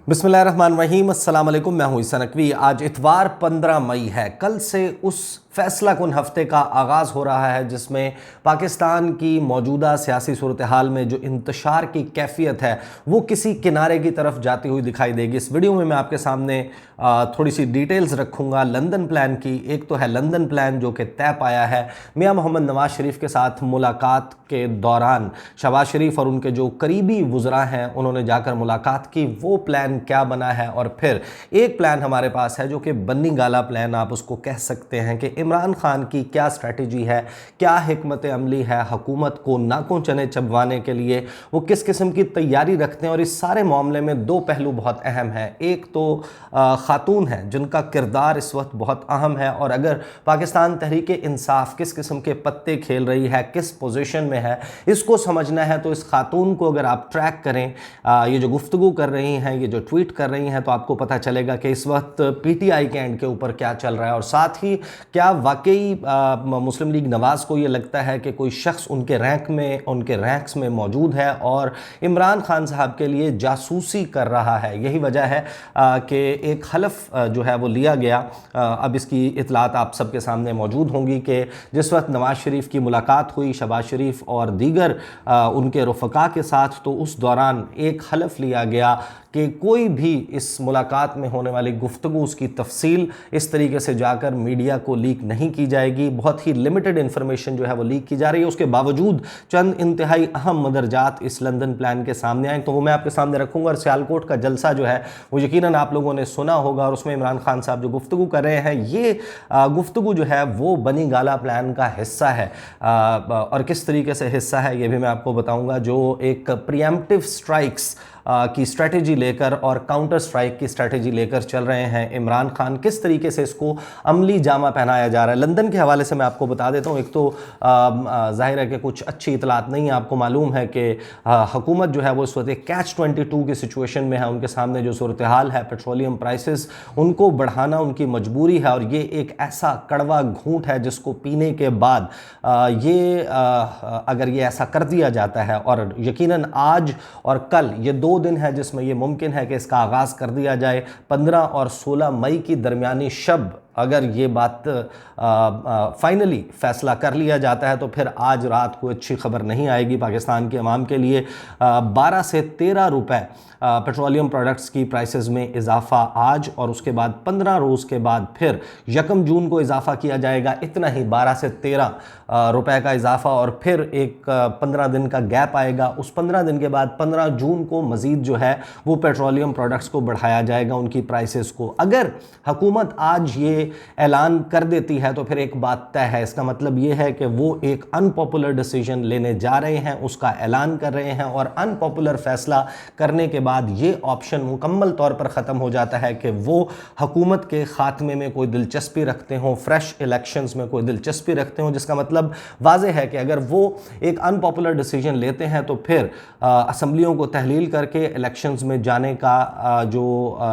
बिस्मिल्लाहिर्रहमानिर्रहीम, अस्सलाम वालेकुम। मैं हूं ईसा नकवी। आज इतवार 15 मई है। कल से उस फैसला कुन हफ्ते का आगाज़ हो रहा है जिसमें पाकिस्तान की मौजूदा सियासी सूरत हाल में जो इंतशार की कैफियत है वो किसी किनारे की तरफ जाती हुई दिखाई देगी। इस वीडियो में मैं आपके सामने थोड़ी सी डिटेल्स रखूँगा लंदन प्लान की। एक तो है लंदन प्लान जो कि तय पाया है मियां मोहम्मद नवाज शरीफ के साथ मुलाकात के दौरान। शहबाज शरीफ और उनके जो करीबी वुज़रा हैं उन्होंने जाकर मुलाकात की, वो प्लान क्या बना है। और फिर एक प्लान हमारे पास है जो कि बन्नी गाला प्लान आप उसको कह सकते हैं कि इमरान खान की क्या स्ट्रैटेजी है, क्या हिकमत अमली है हुकूमत को नाकों चने चबवाने के लिए, वो किस किस्म की तैयारी रखते हैं। और इस सारे मामले में दो पहलू बहुत अहम हैं। एक तो ख़ातून हैं जिनका किरदार इस वक्त बहुत अहम है, और अगर पाकिस्तान तहरीक इंसाफ किस किस्म के पत्ते खेल रही है, किस पोजीशन में है, इसको समझना है तो इस खातून को अगर आप ट्रैक करें, ये जो गुफ्तगू कर रही हैं, ये जो ट्वीट कर रही हैं, तो आपको पता चलेगा कि इस वक्त पीटीआई के एंड के ऊपर क्या चल रहा है। और साथ ही क्या वाकई मुस्लिम लीग नवाज़ को ये लगता है कि कोई शख्स उनके रैंक्स में मौजूद है और इमरान खान साहब के लिए जासूसी कर रहा है। यही वजह है कि एक हलफ जो है वो लिया गया। अब इसकी इतलात आप सबके सामने मौजूद होंगी कि जिस वक्त नवाज शरीफ की मुलाकात हुई शहबाज शरीफ और दीगर उनके रफ़का के साथ, तो उस दौरान एक हलफ लिया गया कि कोई भी इस मुलाकात में होने वाली गुफ्तगू उसकी तफसील इस तरीके से जाकर मीडिया को लीक नहीं की जाएगी। बहुत ही लिमिटेड इन्फॉर्मेशन जो है वो लीक की जा रही है। उसके बावजूद चंद इंतहाई अहम मदरजात इस लंदन प्लान के सामने आए, तो वो मैं आपके सामने रखूँगा। और सियालकोट का जलसा जो है वो यकीनन आप लोगों ने सुना होगा, और उसमें इमरान खान साहब जो गुफ्तगू कर रहे हैं, ये गुफ्तगू जो है वो बनी गाला प्लान का हिस्सा है। और किस तरीके से हिस्सा है ये भी मैं आपको बताऊँगा। जो एक प्रीएम्प्टिव स्ट्राइक्स की स्ट्रैटेजी लेकर और काउंटर स्ट्राइक की स्ट्रैटेजी लेकर चल रहे हैं इमरान खान, किस तरीके से इसको अमली जामा पहनाया जा रहा है। लंदन के हवाले से मैं आपको बता देता हूँ। एक तो जाहिर है कि कुछ अच्छी इतलात नहीं है। आपको मालूम है कि हुकूमत जो है वो इस वक्त एक कैच-22 की सिचुएशन में है। उनके सामने जो सूरत हाल है, पेट्रोलियम प्राइसेस उनको बढ़ाना उनकी मजबूरी है, और ये एक ऐसा कड़वा घूंट है जिसको पीने के बाद अगर ये ऐसा कर दिया जाता है, और यकीनन आज और कल ये 2 दिन है जिसमें यह मुमकिन है कि इसका आगाज़ कर दिया जाए। 15 और 16 मई की दरमियानी शब अगर ये बात फाइनली फ़ैसला कर लिया जाता है तो फिर आज रात को अच्छी खबर नहीं आएगी पाकिस्तान के अवाम के लिए। 12 से 13 रुपए पेट्रोलियम प्रोडक्ट्स की प्राइसेस में इजाफा आज, और उसके बाद 15 रोज़ के बाद फिर 1 जून को इजाफा किया जाएगा। इतना ही 12 से 13 रुपए का इजाफा, और फिर एक 15 दिन का गैप आएगा। उस 15 दिन के बाद 15 जून को मज़ीद जो है वो पेट्रोलियम प्रोडक्ट्स को बढ़ाया जाएगा, उनकी प्राइसेस को। अगर हुकूमत आज ये ऐलान कर देती है तो फिर एक बात तय है। इसका मतलब ये है कि वो एक अनपॉपुलर डिसीजन लेने जा रहे हैं, उसका ऐलान कर रहे हैं, और अनपॉपुलर फैसला करने के बाद ये ऑप्शन मुकम्मल तौर पर ख़त्म हो जाता है कि वो हुकूमत के ख़ात्मे में कोई दिलचस्पी रखते हों, फ्रेश इलेक्शंस में कोई दिलचस्पी रखते हों। जिसका मतलब वाज़ेह है कि अगर वो एक अनपॉपुलर डिसीजन लेते हैं तो फिर असम्बलियों को तहलील करके इलेक्शंस में जाने का जो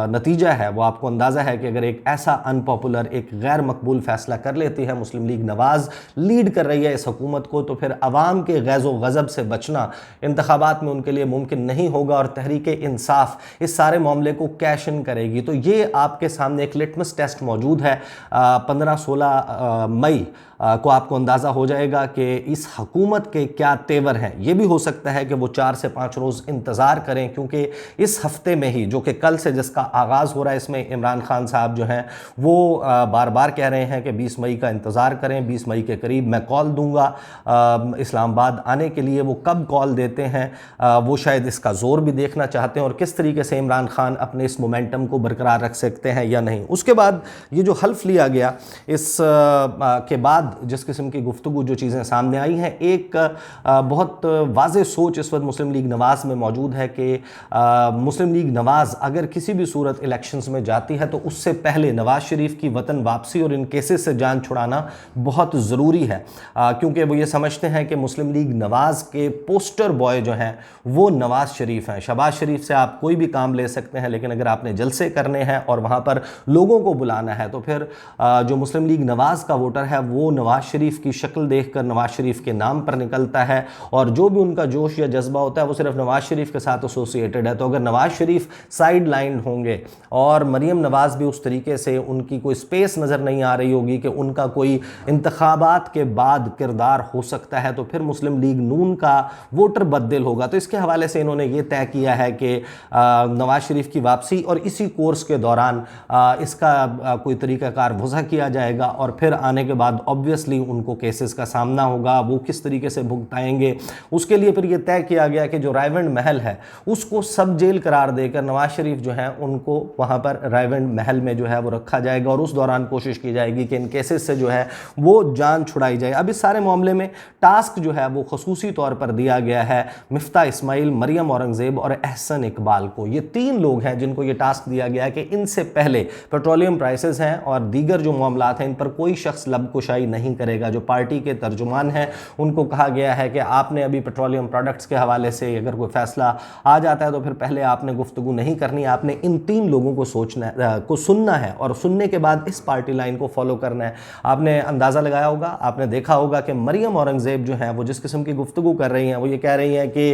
नतीजा है वो आपको अंदाज़ा है कि अगर एक ऐसा अनपॉपुलर, एक गैर मकबूल फैसला कर लेती है मुस्लिम लीग नवाज़, लीड कर रही है इस हुकूमत को, तो फिर अवाम के गैज़ो गज़ब से बचना इंतखाबात में उनके लिए मुमकिन नहीं होगा, और तहरीक इंसाफ इस सारे मामले को कैश इन करेगी। तो ये आपके सामने एक लिटमस टेस्ट मौजूद है। 15-16 मई को आपको अंदाज़ा हो जाएगा कि इस हुकूमत के क्या तेवर हैं। ये भी हो सकता है कि वो 4 से 5 रोज़ इंतज़ार करें, क्योंकि इस हफ्ते में ही जो कि कल से जिसका आगाज़ हो रहा है, इसमें इमरान खान साहब जो हैं वो बार बार कह रहे हैं कि 20 मई का इंतज़ार करें, 20 मई के करीब मैं कॉल दूंगा इस्लामाबाद आने के लिए। वो कब कॉल देते हैं वो शायद इसका ज़ोर भी देखना चाहते हैं, और किस तरीके से इमरान खान अपने इस मोमेंटम को बरकरार रख सकते हैं या नहीं। उसके बाद ये जो हल्फ लिया गया, इस के बाद जिस किस्म की गुफ्तगू जो चीज़ें सामने आई हैं, एक बहुत वाज़ेह सोच इस वक्त मुस्लिम लीग नवाज़ में मौजूद है कि मुस्लिम लीग नवाज़ अगर किसी भी सूरत इलेक्शंस में जाती है तो उससे पहले नवाज़ शरीफ की वतन वापसी और इन केसेस से जान छुड़ाना बहुत ज़रूरी है, क्योंकि वो ये समझते हैं कि मुस्लिम लीग नवाज़ के पोस्टर बॉय जो हैं वो नवाज़ शरीफ हैं। शहबाज शरीफ से आप कोई भी काम ले सकते हैं, लेकिन अगर आपने जलसे करने हैं और वहाँ पर लोगों को बुलाना है तो फिर जो मुस्लिम लीग नवाज़ का वोटर है वो नवाज शरीफ की शक्ल देखकर नवाज शरीफ के नाम पर निकलता है और जो भी उनका जोश या जज्बा होता है वो सिर्फ नवाज शरीफ के साथ एसोसिएटेड है। तो अगर नवाज शरीफ साइड लाइन होंगे और मरीम नवाज भी उस तरीके से उनकी कोई स्पेस नज़र नहीं आ रही होगी कि उनका कोई इंतखाबात के बाद किरदार हो सकता है, तो फिर मुस्लिम लीग नून का वोटर बददिल होगा। तो इसके हवाले से इन्होंने ये तय किया है कि नवाज शरीफ की वापसी और इसी कोर्स के दौरान इसका कोई तरीक़ाकार वज़ा किया जाएगा और फिर आने के बाद ऑब्वियसली उनको केसेस का सामना होगा, वो किस तरीके से भुगताएंगे। उसके लिए फिर ये तय किया गया कि जो रायवंड महल है उसको सब जेल करार देकर नवाज शरीफ जो है उनको वहाँ पर रायवंड महल में जो है वो रखा जाएगा और उस दौरान कोशिश की जाएगी कि इन केसेस से जो है वो जान छुड़ाई जाए। अब इस सारे मामले में टास्क जो है वो खसूसी तौर पर दिया गया है मिफ्ता इस्माइल, मरियम औरंगज़ेब और एहसन इकबाल को। ये 3 लोग हैं जिनको ये टास्क दिया गया है कि इनसे पहले पेट्रोलियम प्राइसेस हैं और दीगर जो मामलात हैं इन पर कोई शख्स लबकुशाई नहीं करेगा। जो पार्टी के तर्जुमान हैं उनको कहा गया है कि आपने अभी पेट्रोलियम प्रोडक्ट्स के हवाले से अगर कोई फैसला आ जाता है तो फिर पहले आपने गुफ्तगू नहीं करनी, आपने इन 3 लोगों को सुनना है और सुनने के बाद इस पार्टी लाइन को फॉलो करना है। आपने अंदाज़ा लगाया होगा, आपने देखा होगा कि मरियम औरंगज़ेब जो है वो जिस किस्म की गुफ्तगू कर रही हैं, वो ये कह रही हैं कि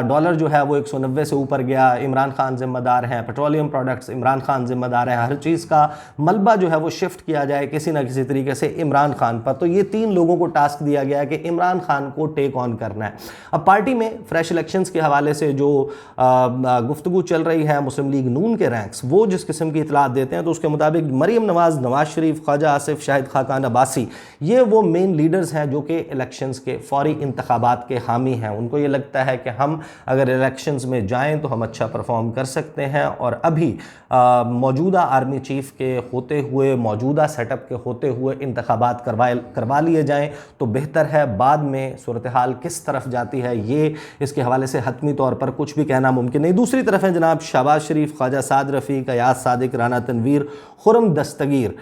डॉलर जो है वो 190 से ऊपर गया, इमरान खान जिम्मेदार हैं, पेट्रोलियम प्रोडक्ट्स इमरान खान जिम्मेदार हैं, हर चीज़ का मलबा जो है वो शिफ्ट किया जाए किसी ना किसी तरीके से इमरान खान पर। तो ये 3 लोगों को टास्क दिया गया है कि इमरान खान को टेक ऑन करना है। अब पार्टी में फ्रेश इलेक्शंस के हवाले से जो गुफ्तगू चल रही है, मुस्लिम लीग नून के रैंक्स वो जिस किस्म की इतलात देते हैं तो उसके मुताबिक मरियम नवाज, नवाज शरीफ, ख्वाजा आसिफ, शाहिद खाकान अब्बासी ये वो मेन लीडर्स हैं जो कि इलेक्शंस के फौरी इंतखाबात के हामी हैं। उनको ये लगता है कि हम अगर इलेक्शंस में जाएं तो हम अच्छा परफॉर्म कर सकते हैं और अभी मौजूदा आर्मी चीफ के होते हुए, मौजूदा सेटअप के होते हुए इंतखाबात करवा लिए जाएं तो बेहतर है। बाद में सूरत हाल किस तरफ जाती है ये इसके हवाले से हतमी तौर पर कुछ भी कहना मुमकिन नहीं। दूसरी तरफ है जनाब शहबाज शरीफ, ख्वाजा साद रफ़ीक, अयाज सादिक, राना तनवीर, खुरम दस्तगीर।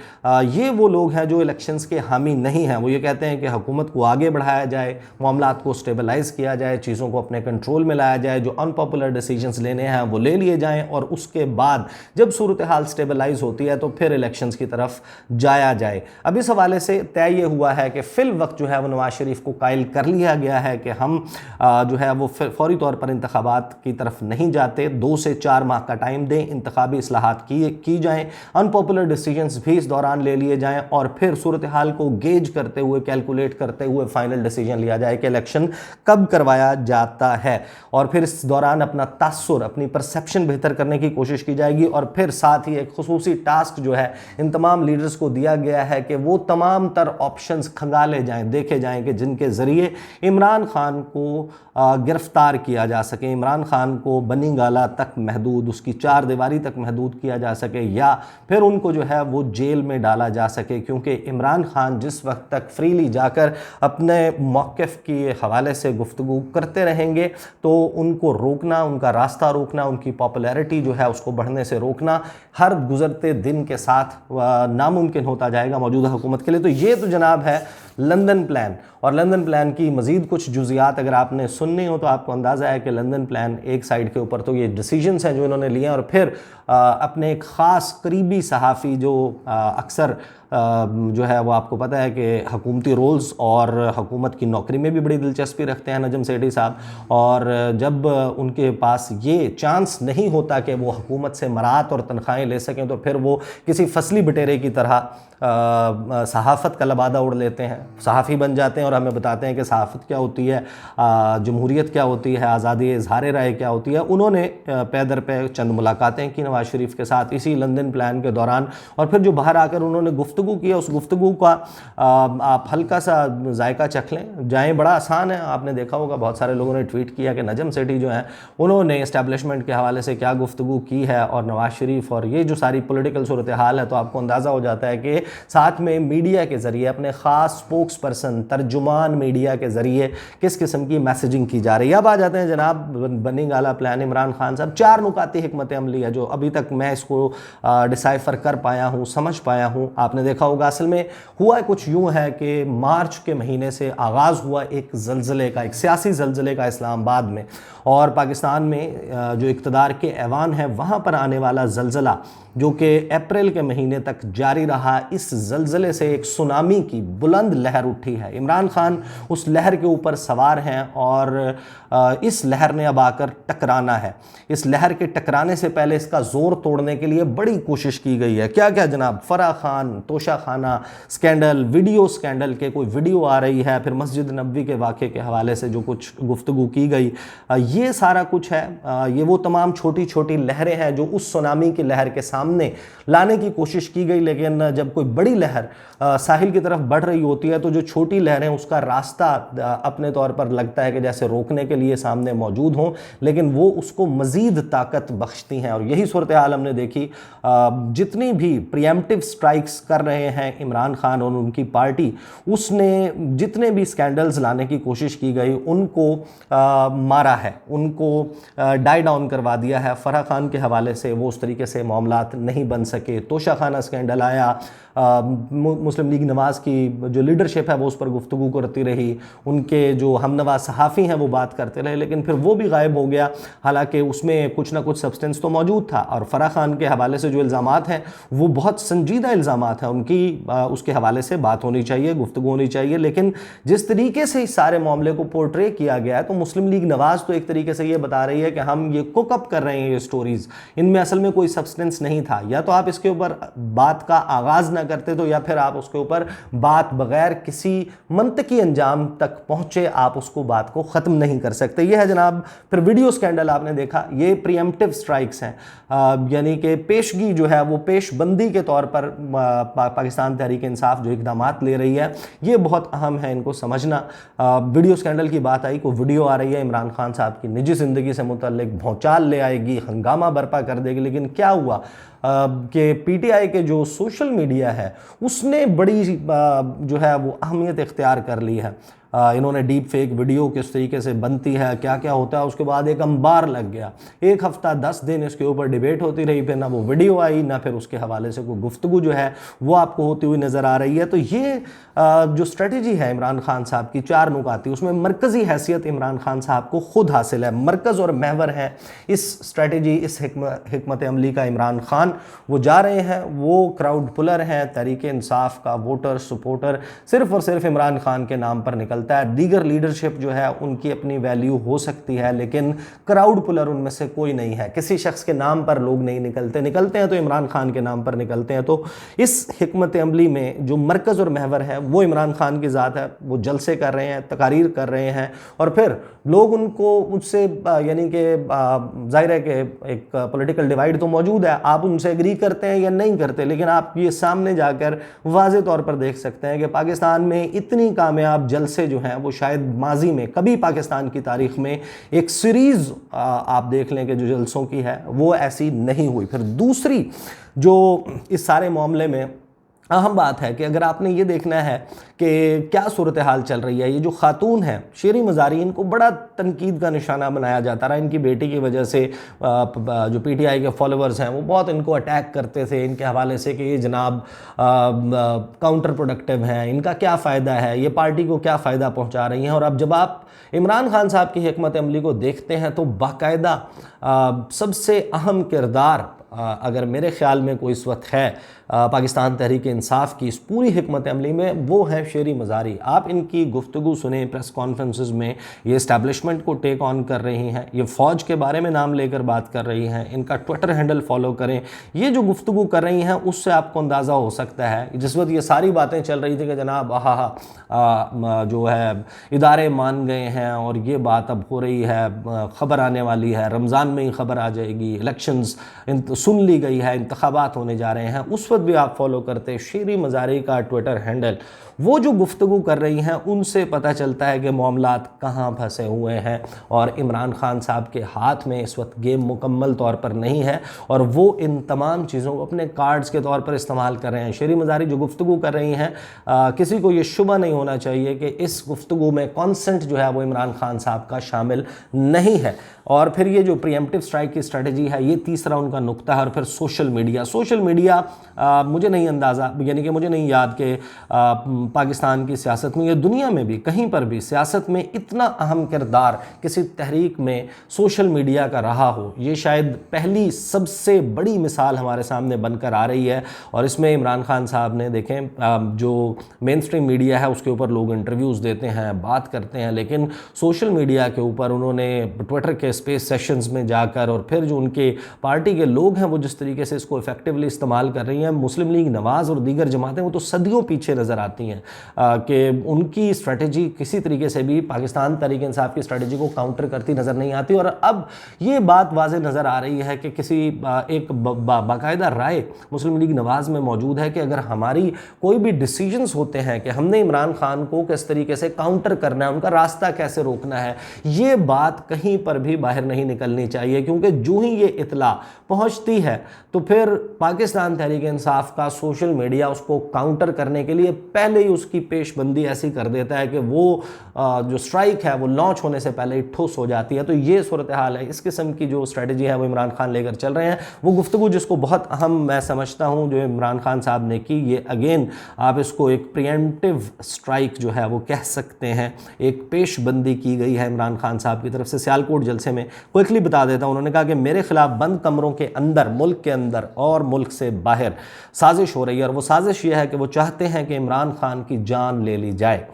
ये वो लोग हैं जो इलेक्शंस के हामी नहीं हैं। वो ये कहते हैं कि हुकूमत को आगे बढ़ाया जाए, मामलात को स्टेबलाइज़ किया जाए, चीज़ों को अपने कंट्रोल में लाया जाए, जो अनपॉपुलर डिसीजंस लेने हैं वो ले लिए जाएं और उसके बाद जब सूरत हाल स्टेबलाइज होती है तो फिर इलेक्शंस की तरफ जाया जाए। अब इस हवाले से तय ये हुआ है कि फिल वक्त जो है वो नवाज शरीफ को कायल कर लिया गया है कि हम जो है वो फौरी तौर पर इंतखाबात की तरफ नहीं जाते, 2 से 4 माह का टाइम दें, इंतखाबी इस्लाहात की जाएँ, अनपॉपुलर डिसीजंस भी इस दौरान ले लिए जाएँ और फिर सूरत हाल को गेज करते हुए, कैलकुलेट करते हुए फाइनल डिसीजन लिया जाए कि इलेक्शन कब करवाया जाता है और फिर इस दौरान अपना तासुर, अपनी परसेप्शन बेहतर करने की कोशिश की जाएगी। और फिर साथ ही एक खुसूसी टास्क जो है इन तमाम लीडर्स को दिया गया है कि वो तमाम तर ऑप्शंस खंगाले जाएं, देखे जाएं कि जिनके ज़रिए इमरान खान को गिरफ्तार किया जा सके, इमरान खान को बनी गाला तक महदूद, उसकी 4 दीवारी तक महदूद किया जा सके या फिर उनको जो है वो जेल में डाला जा सके। क्योंकि इमरान खान जिस वक्त तक फ्रीली जाकर अपने मौक़िफ़ के हवाले से गुफ्तगू करते रहेंगे तो उनको रोकना, उनका रास्ता रोकना, उनकी पॉपुलैरिटी जो है उसको बढ़ने से रोकना हर गुज़रते दिन के साथ नामुमकिन होता जाएगा मौजूदा हुकूमत के लिए। तो ये तो जनाब है लंदन प्लान। और लंदन प्लान की मज़ीद कुछ जुज़ियात अगर आपने सुननी हो तो आपको अंदाज़ा है कि लंदन प्लान एक साइड के ऊपर तो ये डिसीजंस हैं जो इन्होंने लिए हैं और फिर अपने एक ख़ास करीबी सहाफ़ी जो अक्सर जो है वो आपको पता है कि हुकूमती रोल्स और हुकूमत की नौकरी में भी बड़ी दिलचस्पी रखते हैं नजम सेठी साहब, और जब उनके पास ये चांस नहीं होता कि वो हुकूमत से मरात और तनख्वाहें ले सकें तो फिर वो किसी फसली बटेरे की तरह सहाफ़त का लबादा उड़ लेते हैं, सहाफ़ी बन जाते हैं और हमें बताते हैं कि सहाफ़त क्या होती है, जमहूरियत क्या होती है, आज़ादी इज़हार राय क्या होती है। उन्होंने पे दर पे चंद मुलाकातें की नवाज शरीफ के साथ इसी लंदन प्लान के दौरान, और फिर जो बाहर आकर उन्होंने गुफ्तगू किया उस गुफ्तगू का आप हल्का सा जायका चख लें। जाएँ, बड़ा आसान है, आपने देखा होगा बहुत सारे लोगों ने ट्वीट किया कि नजम सेठी जो हैं उन्होंने इस्टेब्लिशमेंट के हवाले से क्या गुफ्तगू की है और नवाज शरीफ और ये जो सारी पॉलिटिकल सूरत हाल है, तो आपको अंदाज़ा हो जाता है कि साथ में मीडिया के ज़रिए अपने ख़ास स्पोक्स पर्सन, तर्जुमान मीडिया के ज़रिए किस किस्म की मैसेजिंग की जा रही है। अब आ जाते हैं जनाब बनी गाला प्लान इमरान खान साहब। 4 नुकाती हिकमत अमली है जो अभी तक मैं इसको डिसाइफर कर पाया हूँ, समझ पाया हूँ। आपने देखा होगा असल में हुआ कुछ यूँ है कि मार्च के महीने से आगाज़ हुआ एक ज़लज़ले का, एक सियासी ज़लज़ले का इस्लामाबाद में, और पाकिस्तान में जो इक़्तिदार के ऐवान है वहाँ पर आने वाला ज़लज़ला जो कि अप्रैल के महीने तक जारी रहा, इस ज़लज़ले से एक सुनामी की बुलंद लहर उठी है। इमरान खान उस लहर के ऊपर सवार हैं और इस लहर ने अब आकर टकराना है। इस लहर के टकराने से पहले इसका जोर तोड़ने के लिए बड़ी कोशिश की गई है। क्या क्या जनाब, फराह खान, तोशा खाना स्कैंडल, वीडियो स्कैंडल के कोई वीडियो आ रही है, फिर मस्जिद नबवी के वाक़े के हवाले से जो कुछ गुफ्तगू की गई, ये सारा कुछ है। ये वो तमाम छोटी छोटी लहरें हैं जो उस सुनामी की लहर के सामने लाने की कोशिश की गई, लेकिन जब कोई बड़ी लहर साहिल की तरफ बढ़ रही होती है तो जो छोटी लहरें उसका रास्ता अपने तौर पर लगता है कि जैसे रोकने के लिए सामने मौजूद हों, लेकिन वो उसको मज़ीद ताकत बख्शती हैं। और यही सूरत हाल हमने देखी। जितनी भी प्रीएम्प्टिव स्ट्राइक्स कर रहे हैं इमरान खान और उनकी पार्टी, उसने जितने भी स्कैंडल्स लाने की कोशिश की गई उनको मारा है, उनको डाई डाउन करवा दिया है। फराह खान के हवाले से वो उस तरीके से मामलात नहीं बन सके। तोशा खाना स्कैंडल आया, मुस्लिम लीग नवाज की जो लीडरशिप है वो उस पर गुफ्तगू करती रही, उनके जो हमनवा सहाफ़ी हैं वो बात करते रहे, लेकिन फिर वो भी गायब हो गया। हालांकि उसमें कुछ ना कुछ सब्सटेंस तो मौजूद था। और फराह खान के हवाले से जो इल्ज़ामात हैं वो बहुत संजीदा इल्ज़ामात हैं, उनकी उसके हवाले से बात होनी चाहिए, गुफ्तगू होनी चाहिए। लेकिन जिस तरीके से इस सारे मामले को पोर्ट्रे किया गया है, तो मुस्लिम लीग नवाज तो एक तरीके से ये बता रही है कि हम ये कुकअप कर रहे हैं ये स्टोरीज़, इनमें असल में कोई सब्सटेंस नहीं था। या तो आप इसके ऊपर बात का आगाज़ ना करते तो, या फिर आप उसके ऊपर बात बगैर किसी मंतकी अंजाम तक पहुंचे आप उसको बात को ख़त्म नहीं कर सकते। यह है जनाब। फिर वीडियो स्कैंडल आपने देखा, ये प्रीएम्प्टिव स्ट्राइक्स हैं, यानी कि पेशगी जो है वो पेशबंदी के तौर पर पाकिस्तान तहरीक इंसाफ जो इक़दामात ले रही है, ये बहुत अहम है, इनको समझना। वीडियो स्कैंडल की बात आई, कोई वीडियो आ रही है इमरान खान साहब की निजी ज़िंदगी से मुतल्लिक, भौचाल ले आएगी, हंगामा बर्पा कर देगी, लेकिन क्या हुआ कि पीटीआई के जो सोशल मीडिया है उसने बड़ी जो है वो अहमियत इख्तियार कर ली है। इन्होंने डीप फेक वीडियो किस तरीके से बनती है, क्या क्या होता है, उसके बाद एक अंबार लग गया। 1 हफ्ता 10 दिन इसके ऊपर डिबेट होती रही, फिर ना वो वीडियो आई, ना फिर उसके हवाले से कोई गुफ्तगू जो है वो आपको होती हुई नज़र आ रही है। तो ये जो स्ट्रेटजी है इमरान खान साहब की 4 नुकाती, उसमें मरकज़ी हैसियत इमरान खान साहब को खुद हासिल है। मरकज़ और महवर है इस स्ट्रेटजी, इस हिकमत अमली का इमरान खान। वो जा रहे हैं, वो क्राउड पुलर हैं, तहरीक इंसाफ का वोटर सपोर्टर सिर्फ और सिर्फ इमरान खान के नाम पर निकलता है। दीगर लीडरशिप जो है उनकी अपनी वैल्यू हो सकती है, लेकिन क्राउड पुलर उनमें से कोई नहीं है। किसी शख्स के नाम पर लोग नहीं निकलते, निकलते हैं तो इमरान खान के नाम पर निकलते हैं। तो इस हिकमत अमली में जो मरकज़ और महवर है वो इमरान खान की ज़ात है। वो जलसे कर रहे हैं, तकारीर कर रहे हैं, और फिर लोग उनको उससे यानी कि ज़ाहिर है कि एक पॉलिटिकल डिवाइड तो मौजूद है, आप उनसे एग्री करते हैं या नहीं करते, लेकिन आप ये सामने जाकर वाज़े तौर पर देख सकते हैं कि पाकिस्तान में इतनी कामयाब जलसे जो हैं वो शायद माजी में कभी पाकिस्तान की तारीख में एक सीरीज़ आप देख लें कि जो जलसों की है वो ऐसी नहीं हुई। फिर दूसरी जो इस सारे मामले में अहम बात है कि अगर आपने ये देखना है कि क्या सूरत हाल चल रही है, ये जो खातून है शेरी मज़ारी, इनको बड़ा तनकीद का निशाना बनाया जाता रहा। इनकी बेटी की वजह से जो पीटीआई के फॉलोअर्स हैं वो बहुत इनको अटैक करते थे इनके हवाले से कि ये जनाब काउंटर प्रोडक्टिव हैं, इनका क्या फ़ायदा है, ये पार्टी को क्या फ़ायदा पहुँचा रही हैं। और अब जब आप इमरान खान साहब की हिकमत अमली को देखते हैं तो बाकायदा सबसे अहम किरदार अगर मेरे ख्याल में कोई इस वक्त है पाकिस्तान तहरीक इंसाफ की इस पूरी हिकमत अमली में, वो है शेरी मज़ारी। आप इनकी गुफ्तगू सुने प्रेस कॉन्फ्रेंसेस में, ये इस्टेब्लिशमेंट को टेक ऑन कर रही हैं, ये फ़ौज के बारे में नाम लेकर बात कर रही हैं, इनका ट्विटर हैंडल फॉलो करें। ये जो गुफ्तगू कर रही हैं उससे आपको अंदाज़ा हो सकता है जिस वक्त ये सारी बातें चल रही थी कि जनाब जो है इदारे मान गए हैं और ये बात अब हो रही है, ख़बर आने वाली है, रमज़ान में ही ख़बर आ जाएगी, इलेक्शंस सुन ली गई है, इंतखाबात होने जा रहे हैं, उस वक्त भी आप फॉलो करते शेरी मज़ारी का ट्विटर हैंडल, वो जो गुफ्तगू कर रही हैं उनसे पता चलता है कि मामलात कहाँ फंसे हुए हैं। और इमरान खान साहब के हाथ में इस वक्त गेम मुकम्मल तौर पर नहीं है और वो इन तमाम चीज़ों को अपने कार्ड्स के तौर पर इस्तेमाल कर रहे हैं। शेरी मज़ारी जो गुफ्तगू कर रही हैं, किसी को ये शुबा नहीं होना चाहिए कि इस गुफ्तगू में कॉन्सेंट जो है वो इमरान खान साहब का शामिल नहीं है। और फिर ये जो प्रीएम्प्टिव स्ट्राइक की स्ट्रेटजी है, ये तीसरा उनका नुक्ता उठता है। और फिर सोशल मीडिया मुझे नहीं अंदाज़ा, यानी कि मुझे नहीं याद कि पाकिस्तान की सियासत में या दुनिया में भी कहीं पर भी सियासत में इतना अहम किरदार किसी तहरीक में सोशल मीडिया का रहा हो। ये शायद पहली सबसे बड़ी मिसाल हमारे सामने बनकर आ रही है। और इसमें इमरान खान साहब ने देखें, जो मेन स्ट्रीम मीडिया है उसके ऊपर लोग इंटरव्यूज़ देते हैं, बात करते हैं, लेकिन सोशल मीडिया के ऊपर उन्होंने ट्विटर के स्पेस सेशंस में जाकर और फिर जो उनके पार्टी के लोग हैं वो जिस तरीके से इसको इफेक्टिवली इस्तेमाल कर रही हैं, मुस्लिम लीग नवाज़ और दीगर जमातें वो तो सदियों पीछे नज़र आती हैं कि उनकी स्ट्रेटजी किसी तरीके से भी पाकिस्तान तहरीक इंसाफ की स्ट्रेटजी को काउंटर करती नज़र नहीं आती। और अब ये बात वाज़ेह नज़र आ रही है कि किसी एक बाकायदा राय मुस्लिम लीग नवाज़ में मौजूद है कि अगर हमारी कोई भी डिसीजंस होते हैं कि हमने इमरान खान को किस तरीके से काउंटर करना है, उनका रास्ता कैसे रोकना है, ये बात कहीं पर भी बाहर नहीं निकलनी चाहिए। क्योंकि जो ही ये इतला पहुंचती है तो फिर पाकिस्तान तहरीक इंसाफ का सोशल मीडिया उसको काउंटर करने के लिए पहले ही उसकी पेशबंदी ऐसी कर देता है कि वो जो स्ट्राइक है वो लॉन्च होने से पहले ही ठुस हो जाती है। तो ये सूरत हाल है। इस किस्म की जो स्ट्रेटजी है वो इमरान खान लेकर चल रहे हैं। वो गुफ्तगू जिसको बहुत अहम मैं समझता हूँ जो इमरान खान साहब ने की, ये अगेन आप इसको एक प्रिएम्प्टिव स्ट्राइक जो है वो कह सकते हैं, एक पेशबंदी की गई है इमरान खान साहब की तरफ से। सियालकोट जलसे में क्विकली बता देता हूँ, उन्होंने कहा कि मेरे खिलाफ बंद कमरों के अंदर, मुल्क के अंदर और मुल्क से बाहर साजिश हो रही है। और वो साजिश ये है कि वो चाहते हैं कि इमरान खान की जान ले ली जाए।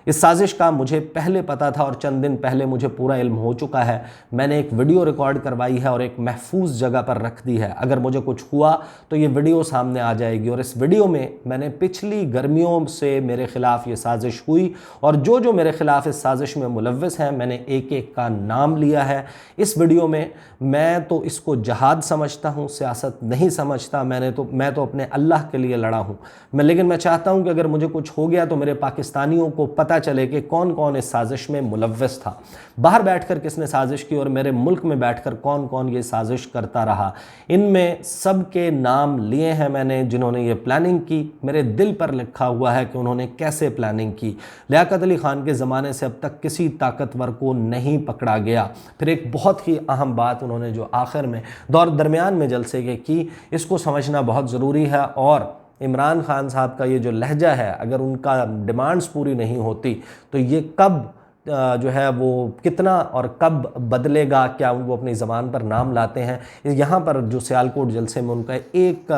इस साजिश का मुझे पहले पता था और चंद दिन पहले मुझे पूरा इल्म हो चुका है। मैंने एक वीडियो रिकॉर्ड करवाई है और एक महफूज जगह पर रख दी है। अगर मुझे कुछ हुआ तो ये वीडियो सामने आ जाएगी। और इस वीडियो में मैंने पिछली गर्मियों से मेरे खिलाफ ये साजिश हुई और जो जो मेरे खिलाफ इस साजिश में मुलव्वस हैं मैंने एक एक का नाम लिया है। इस वीडियो में मैं तो इसको जहाद समझता हूँ, सियासत नहीं समझता। मैं तो अपने अल्लाह के लिए लड़ा हूँ। लेकिन मैं चाहता हूँ कि अगर मुझे कुछ हो गया तो मेरे पाकिस्तानियों को पता चले कि कौन कौन इस साजिश में मुलव्वस था, बाहर बैठकर किसने साजिश की और मेरे मुल्क में बैठकर कौन कौन ये साजिश करता रहा। इनमें सबके नाम लिए हैं मैंने जिन्होंने ये प्लानिंग की। मेरे दिल पर लिखा हुआ है कि उन्होंने कैसे प्लानिंग की। लियाकत अली खान के ज़माने से अब तक किसी ताकतवर को नहीं पकड़ा गया। फिर एक बहुत ही अहम बात उन्होंने जो आखिर में दरमियान में जलसे के की, इसको समझना बहुत ज़रूरी है। और इमरान खान साहब का ये जो लहजा है, अगर उनका डिमांड्स पूरी नहीं होती तो ये कब जो है वो कितना और कब बदलेगा, क्या वो अपनी ज़बान पर नाम लाते हैं। यहाँ पर जो सियालकोट जलसे में उनका एक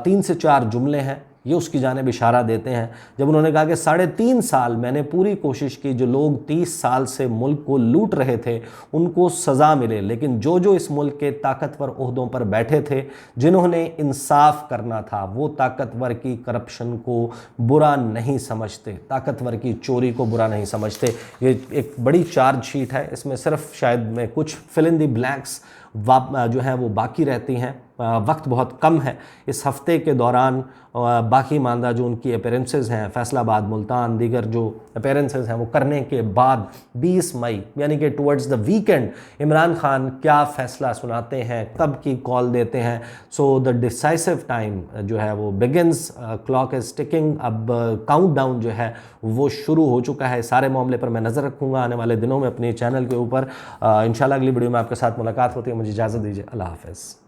3 से 4 जुमले हैं, ये उसकी जानिब इशारा देते हैं। जब उन्होंने कहा कि 3.5 साल मैंने पूरी कोशिश की, जो लोग 30 साल से मुल्क को लूट रहे थे उनको सज़ा मिले, लेकिन जो जो इस मुल्क के ताकतवर ओहदों पर बैठे थे, जिन्होंने इंसाफ करना था, वो ताकतवर की करप्शन को बुरा नहीं समझते, ताकतवर की चोरी को बुरा नहीं समझते। ये एक बड़ी चार्जशीट है। इसमें सिर्फ शायद में कुछ फिल इन दी ब्लैंक्स जो है वो बाकी रहती हैं। वक्त बहुत कम है। इस हफ्ते के दौरान बाकी मानदा जो उनकी अपीयरेंसेस हैं, फैसलाबाद, मुल्तान, दीगर जो अपीयरेंसेस हैं वो करने के बाद 20 मई यानी कि towards the weekend Imran Khan क्या फ़ैसला सुनाते हैं, कब की कॉल देते हैं। सो द डिसाइसिव टाइम जो है वो बिगिंस, क्लॉक इज़ टिकिंग। अब काउंटडाउन जो है वो शुरू हो चुका है। सारे मामले पर मैं नज़र रखूँगा आने वाले दिनों में अपने चैनल के ऊपर। इंशाल्लाह अगली वीडियो में आपके साथ मुलाकात होती है। मुझे इजाज़त दीजिए। अल्लाह हाफ़िज़।